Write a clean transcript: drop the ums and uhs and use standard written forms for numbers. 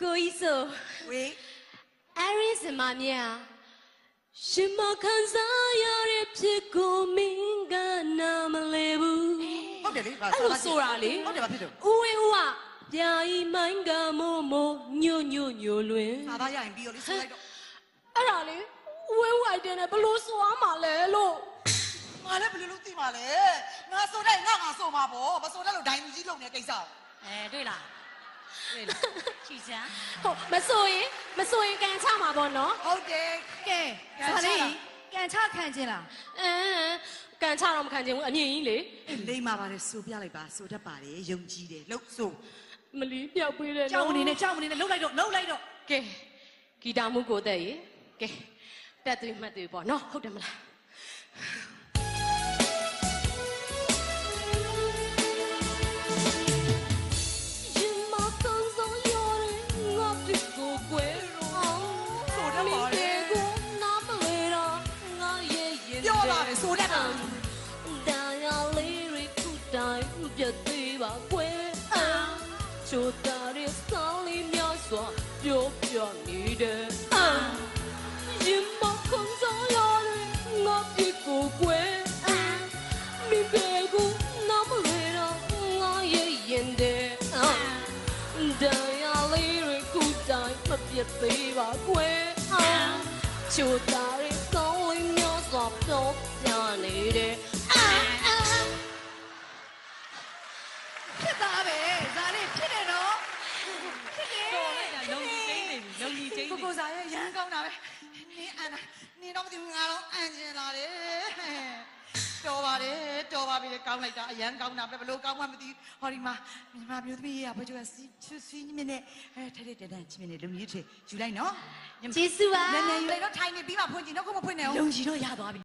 ကိုကြီးဆိုဝေးအဲ့ဒီစမမြာရှင်မခံစားရတဲ့ဖြစ်ကိုမင်းကနာမလဲဘူးဟုတ်တယ်လေအဲ့လိုဆိုတာလေ ဟုတ်တယ်ဘာဖြစ်လို့ဦးဝင်းဦးကပြာဤမိုင်းကမို့မို့ညွညွညွလွင် သာသားရရင်ပြီးရောလေဆိုလိုက်တော့အဲ့ဒါလေဦးဝင်းဦးအိုက်တယ်နဲ့ဘလို့ဆိုရမှာလဲလို့ငါလည်းဘယ်လိုလုပ်သိမှာလဲငါဆိုတဲ့ငါဆိုမှာပေါ့မဆိုတဲ့လို့ဒိုင်လူကြီးလုံနေကိစ္စတွေ့လားတွေ့လားချီစမ်းဟုတ်မဆိုရင်ကန်ချမှာပေါ့နော်ဟုတ်တယ်ကဲဒါလေးကန်ချခံခြင်းလားကန်ချတော့မခံချင်ဘူးအမြင်ကြီးလေလိမ့်မှာပါလေဆိုပြလိုက်ပါဆိုတတ်ပါတယ်ယုံကြည်တယ်လို့ဆိုမလီပြောက်ပေးတယ်နော်ကြောက်မနေနဲ့လှုပ်လိုက်တော့ကဲဂီတာမှုကိုတက်ရေကဲတက်သွေးမှတ်သွေးပေါ့နော်ဟုတ်တယ်မလားပြောပါလေဆိုတတ်တာဒါရလေးရခုတိုင်းပြတ်သေးပါကွယ်ချိုးတာရစောင်းလေးများစွာပြောပြနေတယ်ရင်မခုံစောရငါပြကိုကွယ်မိဘကိုနားမလဲတော့ငါရဲ့ရင်တဲ့ဒါရလေးရခုတိုင်းမပြတ်သေးပါကွယ်ချိုးတာရစောင်းလေးများစွာပြောပြနေတယ်ဖြစ်သားပဲဇာလေးဖြစ်တယ်နော်ဖြစ်တယ်တော်လိုက်တာလုံကြီးချင်းနေပြီလုံကြီးချင်းကိုစားရဲ့ရမ်းကောင်းတာပဲနင်းအန်နင်းတော့မသိဘူးငါတော့အန်ကျင်လာတယ်တော်ပါတယ်တော်ပါပြီလေကောင်းလိုက်တာအရန်ကောင်းတာပဲဘလို့ကောင်းမှမသိဟောဒီမှာမြန်မာမျိုးသမီးရဘယ်ကျကစီးမြင့်နဲ့ထဲထဲတန်းချင်းမြင့်နဲ့လုံကြီးထယူလိုက်နော်ကျေးဇူးပါနည်းနည်းယူလိုက်တော့ထိုင်နေပြီးမှဖွင့်ကြည့်တော့ခုမဖွင့်နဲ့အောင်လုံကြီးတော့ရသွားပြီ